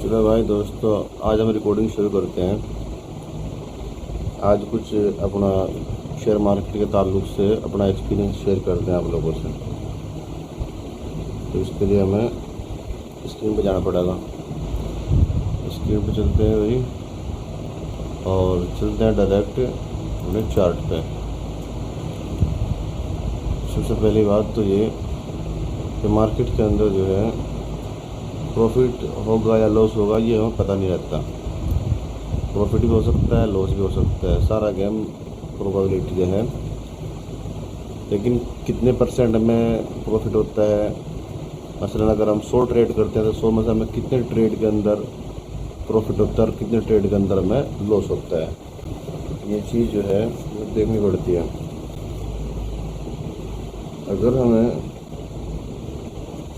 चलो भाई दोस्तों, आज हम रिकॉर्डिंग शुरू करते हैं। आज कुछ अपना शेयर मार्केट के ताल्लुक से अपना एक्सपीरियंस शेयर करते हैं आप लोगों से। तो इसके लिए हमें स्क्रीन पे जाना पड़ेगा। स्क्रीन पे चलते हैं भाई और चलते हैं डायरेक्ट अपने चार्ट पे। सबसे पहली बात तो ये कि मार्केट के अंदर जो है प्रॉफिट होगा या लॉस होगा ये हमें पता नहीं रहता। प्रॉफिट भी हो सकता है, लॉस भी हो सकता है, सारा गेम प्रोबेबिलिटी का है। लेकिन कितने परसेंट में प्रॉफिट होता है, मसलन अगर हम 100 ट्रेड करते हैं तो 100 में से हमें कितने ट्रेड के अंदर प्रॉफिट होता है और कितने ट्रेड के अंदर हमें लॉस होता है, ये चीज़ जो है वो देखनी पड़ती है। अगर हमें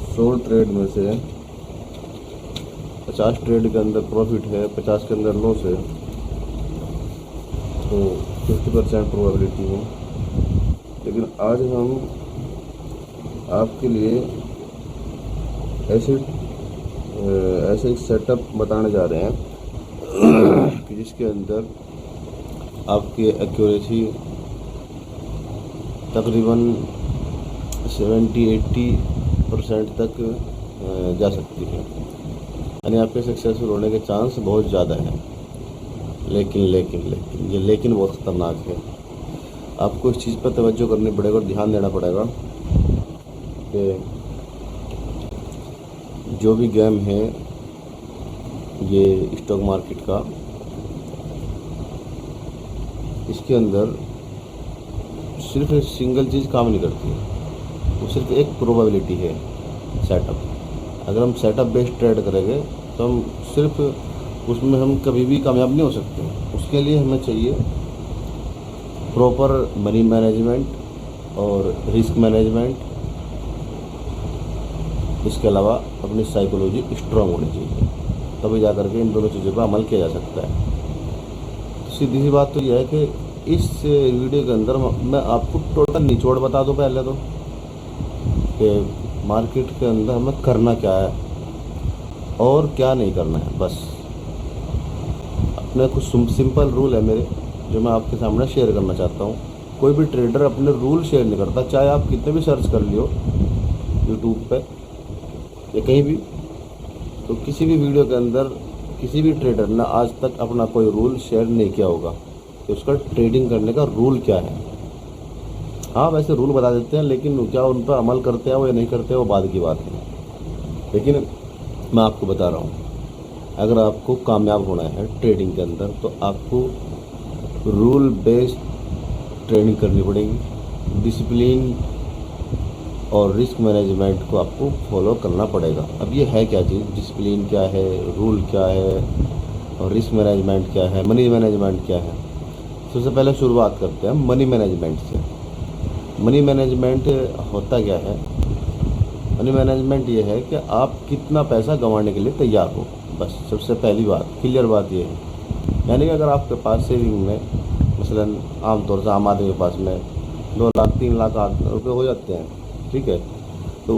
100 ट्रेड में से 50 ट्रेड के अंदर प्रॉफिट है, 50 के अंदर लॉस है, तो 50% प्रोबेबिलिटी है। लेकिन आज हम आपके लिए ऐसे एक सेटअप बताने जा रहे हैं कि जिसके अंदर आपकी एक्यूरेसी तकरीबन 70-80% तक जा सकती है, यानी आपके सक्सेसफुल होने के चांस बहुत ज़्यादा हैं। लेकिन बहुत ख़तरनाक है। आपको इस चीज़ पर तवज्जो करनी पड़ेगा और ध्यान देना पड़ेगा कि जो भी गेम है ये स्टॉक मार्केट का, इसके अंदर सिर्फ एक सिंगल चीज़ काम नहीं करती, वो सिर्फ एक प्रोबेबिलिटी है, सेटअप। अगर हम सेटअप बेस्ड ट्रेड करेंगे तो हम सिर्फ उसमें हम कभी भी कामयाब नहीं हो सकते। उसके लिए हमें चाहिए प्रॉपर मनी मैनेजमेंट और रिस्क मैनेजमेंट। इसके अलावा अपनी साइकोलॉजी स्ट्रांग होनी चाहिए, तभी जा करके इन दोनों चीज़ों पर अमल किया जा सकता है। तो सीधी सी बात तो यह है कि इस वीडियो के अंदर मैं आपको टोटल निचोड़ बता दूँ पहले तो कि मार्केट के अंदर हमें करना क्या है और क्या नहीं करना है। बस अपने कुछ सिंपल रूल है मेरे, जो मैं आपके सामने शेयर करना चाहता हूँ। कोई भी ट्रेडर अपने रूल शेयर नहीं करता, चाहे आप कितने भी सर्च कर लियो यूट्यूब पे या कहीं भी। तो किसी भी वीडियो के अंदर किसी भी ट्रेडर ने आज तक अपना कोई रूल शेयर नहीं किया होगा कि उसका ट्रेडिंग करने का रूल क्या है। हाँ, वैसे रूल बता देते हैं, लेकिन क्या उन पर अमल करते हैं वो या नहीं करते हैं वो बाद की बात है। लेकिन मैं आपको बता रहा हूँ, अगर आपको कामयाब होना है ट्रेडिंग के अंदर तो आपको रूल बेस्ड ट्रेडिंग करनी पड़ेगी। डिसिप्लिन और रिस्क मैनेजमेंट को आपको फॉलो करना पड़ेगा। अब ये है क्या चीज़, डिसिप्लिन क्या है, रूल क्या है और रिस्क मैनेजमेंट क्या है, मनी मैनेजमेंट क्या है। सबसे पहले शुरुआत करते हैं मनी मैनेजमेंट से। मनी मैनेजमेंट होता क्या है? मनी मैनेजमेंट ये है कि आप कितना पैसा गंवाने के लिए तैयार हो। बस सबसे पहली बात, क्लियर बात ये है। यानी कि अगर आपके पास सेविंग में मसलन आमतौर से आम आदमी के पास में 2 लाख 3 लाख रुपये हो जाते हैं, ठीक है, तो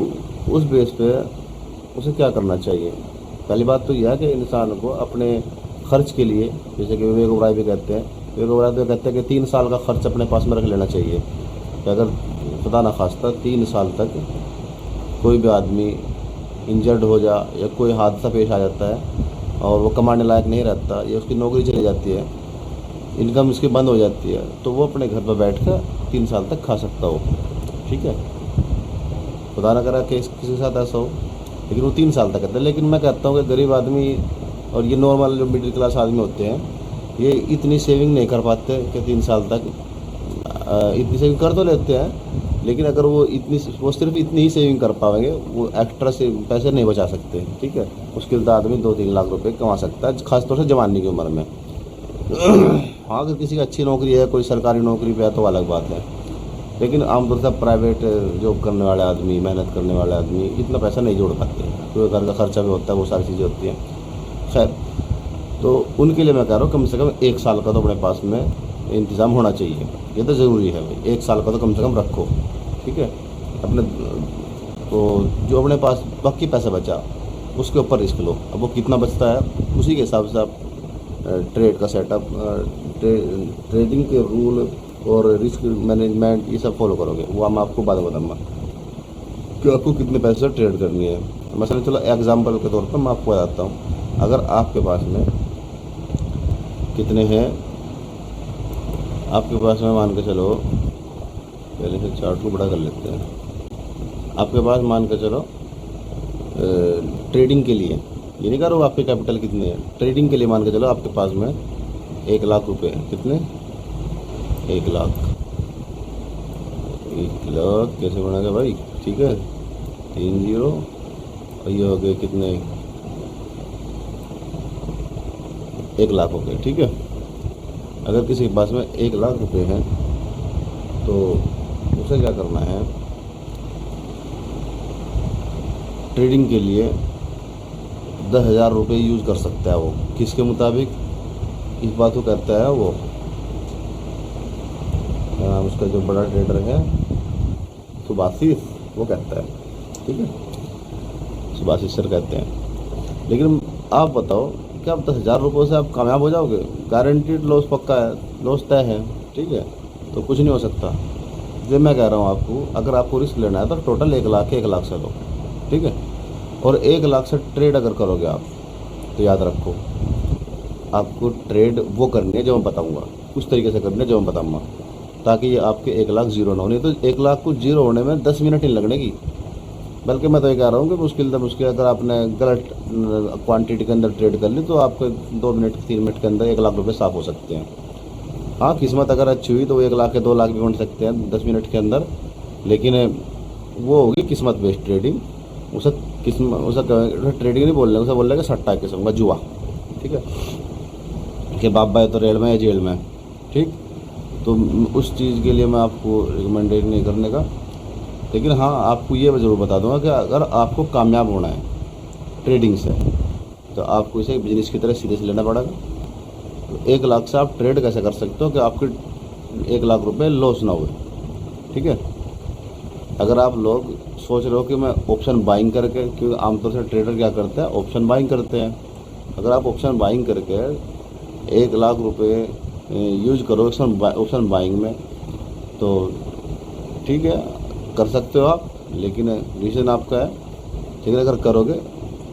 उस बेस पे उसे क्या करना चाहिए? पहली बात तो यह है कि इंसान को अपने खर्च के लिए, जैसे कि विवेक ओबराय भी कहते हैं, विवेक ओबराय तो कहते हैं कि 3 साल का खर्च अपने पास में रख लेना चाहिए। कि अगर खुदा न खास्ता 3 साल तक कोई भी आदमी इंजर्ड हो जा या कोई हादसा पेश आ जाता है और वो कमाने लायक नहीं रहता या उसकी नौकरी चली जाती है, इनकम उसकी बंद हो जाती है, तो वो अपने घर पर बैठ कर 3 साल तक खा सकता हो। ठीक है, खुदा न करा कि किसी के साथ ऐसा हो, लेकिन वो 3 साल तक करता है। लेकिन मैं कहता हूँ कि गरीब आदमी और ये नॉर्मल जो मिडिल क्लास आदमी होते हैं, ये इतनी सेविंग नहीं कर पाते कि 3 साल तक इतनी सेविंग कर तो लेते हैं, लेकिन अगर वो सिर्फ इतनी ही सेविंग कर पाएंगे, वो एक्स्ट्रा से पैसे नहीं बचा सकते। ठीक है, मुश्किल तो आदमी 2-3 लाख रुपए कमा सकता है, खासतौर से जवानी की उम्र में। हाँ, अगर किसी की अच्छी नौकरी है, कोई सरकारी नौकरी पे है तो अलग बात है, लेकिन आमतौर से प्राइवेट जॉब करने वाले आदमी, मेहनत करने वाले आदमी इतना पैसा नहीं जोड़ पाते, क्योंकि घर का खर्चा भी होता है, वो सारी चीज़ें होती हैं। खैर, तो उनके लिए मैं कह रहा हूँ कम से कम 1 साल का तो अपने पास में इंतज़ाम होना चाहिए। ये तो ज़रूरी है भाई, 1 साल का तो कम से कम रखो। ठीक है, अपने तो जो अपने पास बाकी पैसा बचा उसके ऊपर रिस्क लो। अब वो कितना बचता है उसी के हिसाब से आप ट्रेड का सेटअप, ट्रेडिंग के रूल और रिस्क मैनेजमेंट ये सब फॉलो करोगे। वो मैं आपको बाद में बताऊँगा कि आपको कितने पैसे से ट्रेड करनी है। मसलन चलो एग्जांपल के तौर पर मैं आपको बताता हूँ। अगर आपके पास में कितने हैं, आपके पास में मान के चलो, पहले से चार्ट को बड़ा कर लेते हैं। आपके पास मान के चलो ट्रेडिंग के लिए, ये नहीं करो आपके कैपिटल कितने हैं, ट्रेडिंग के लिए मान के चलो आपके पास में 1 लाख रुपए हैं। कितने? 1 लाख। 1 लाख कैसे बनेगा भाई? ठीक है, 3 0 और ये हो गए कितने? 1 लाख हो गए। ठीक है, अगर किसी के पास में 1 लाख रुपए हैं तो उसे क्या करना है, ट्रेडिंग के लिए 10,000 रुपये यूज़ कर सकता है वो। किसके मुताबिक? इस बात को कहता है वो उसका जो बड़ा ट्रेडर है सुभाषिस, वो कहता है। ठीक है, सुभाषिस सर कहते हैं। लेकिन आप बताओ कि आप 10,000 रुपये से आप कामयाब हो जाओगे? गारंटीड लॉस पक्का है, लॉस तय है। ठीक है, तो कुछ नहीं हो सकता। जो मैं कह रहा हूँ आपको, अगर आपको रिस्क लेना है तो टोटल 1 लाख 1 लाख से लो। ठीक है, और 1 लाख से ट्रेड अगर करोगे आप तो याद रखो आपको ट्रेड वो करनी है जो मैं बताऊंगा, उस तरीके से करनी है जो मैं बताऊंगा, ताकि ये आपके 1 लाख ज़ीरो ना हो। नहीं तो 1 लाख को ज़ीरो होने में 10 मिनट ही लगने की। बल्कि मैं तो ये कह रहा हूँ कि मुश्किल से मुश्किल अगर आपने गलत क्वांटिटी के अंदर ट्रेड कर ली तो आपके 2 मिनट 3 मिनट के अंदर 1 लाख रुपये साफ हो सकते हैं। हाँ, किस्मत अगर अच्छी हुई तो 1 लाख के 2 लाख भी बन सकते हैं 10 मिनट के अंदर, लेकिन वो होगी किस्मत बेस्ड ट्रेडिंग। उसे ट्रेडिंग नहीं बोल रहे, उसे बोल रहे कि सट्टा किस्म का जुआ। ठीक है, कि बाप भाई तो रेल में है जेल में। ठीक, तो उस चीज़ के लिए मैं आपको रिकमेंडेड नहीं करने का। लेकिन हाँ, आपको ये मैं ज़रूर बता दूंगा कि अगर आपको कामयाब होना है ट्रेडिंग से तो आपको इसे बिजनेस की तरह सीधे से लेना पड़ेगा। तो 1 लाख से आप ट्रेड कैसे कर सकते हो कि आपके 1 लाख रुपए लॉस ना हुए। ठीक है, अगर आप लोग सोच रहे हो कि मैं ऑप्शन बाइंग करके, क्योंकि आमतौर से ट्रेडर क्या करते हैं, ऑप्शन बाइंग करते हैं। अगर आप ऑप्शन बाइंग करके 1 लाख रुपए यूज करो ऑप्शन बाइंग में तो ठीक है, कर सकते हो आप, लेकिन रीज़न आपका है। ठीक है, अगर करोगे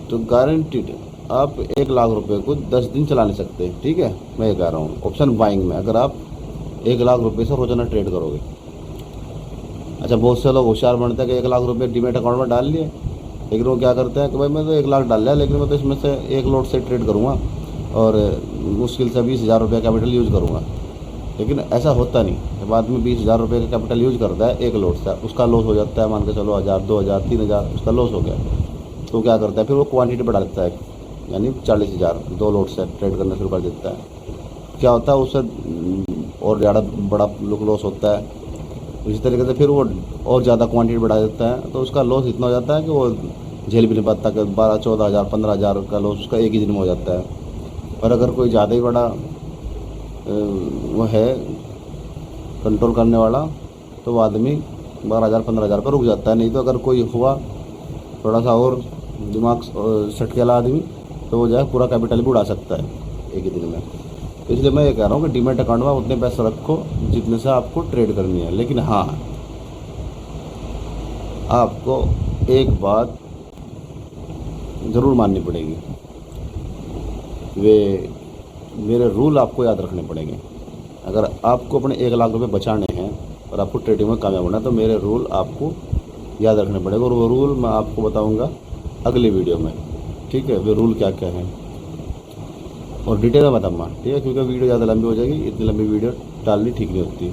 तो गारंटीड आप 1 लाख रुपए को 10 दिन चला नहीं सकते। ठीक है, मैं ये कह रहा हूँ ऑप्शन बाइंग में अगर आप 1 लाख रुपए से रोजाना ट्रेड करोगे। अच्छा, बहुत से लोग होशियार बनते हैं कि 1 लाख रुपए डीमेट अकाउंट में डाल लिए, लेकिन वो क्या करते हैं कि भाई मैं तो 1 लाख डाल लिया, लेकिन मैं तो इसमें से 1 लॉट से ट्रेड करूँगा और मुश्किल से 20,000 रुपये कैपिटल यूज़ करूँगा। लेकिन ऐसा होता नहीं। जब आदमी 20,000 रुपये का कैपिटल यूज़ करता है 1 लॉट से, उसका लॉस हो जाता है मान के चलो 1,000 2,000 3,000 उसका लॉस हो गया, तो क्या करता है फिर वो क्वांटिटी बढ़ा देता है, यानी 40,000 2 लॉट से ट्रेड करना शुरू कर देता है। क्या होता है उससे और ज़्यादा बड़ा लॉस होता है। इसी तरीके से फिर वो और ज़्यादा क्वांटिटी बढ़ा देता है, तो उसका लॉस इतना हो जाता है कि वो झेल भी नहीं पाता कि 12-14,000 15,000 का लॉस उसका एक ही दिन में हो जाता है। और अगर कोई ज़्यादा ही बड़ा वो है कंट्रोल करने वाला तो वो आदमी 12,000 15,000 पर रुक जाता है। नहीं तो अगर कोई हुआ थोड़ा सा और दिमाग सटके वाला आदमी तो वो जो है पूरा कैपिटल भी उड़ा सकता है एक ही दिन में। तो इसलिए मैं ये कह रहा हूँ कि डीमेट अकाउंट में उतने पैसे रखो जितने से आपको ट्रेड करनी है। लेकिन हाँ, आपको एक बात ज़रूर माननी पड़ेगी, वे मेरे रूल आपको याद रखने पड़ेंगे। अगर आपको अपने 1 लाख रुपए बचाने हैं और आपको ट्रेडिंग में कामयाब होना है तो मेरे रूल आपको याद रखने पड़ेगा, और वो रूल मैं आपको बताऊंगा अगली वीडियो में। ठीक है, वे रूल क्या क्या हैं और डिटेल में बताऊंगा। ठीक है, क्योंकि वीडियो ज़्यादा लंबी हो जाएगी, इतनी लंबी वीडियो डालनी ठीक नहीं होती।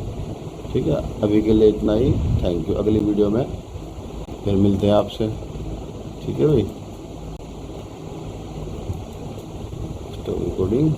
ठीक है, अभी के लिए इतना ही। Thank you. अगली वीडियो में फिर मिलते हैं आपसे। ठीक है भाई, रिकॉर्डिंग।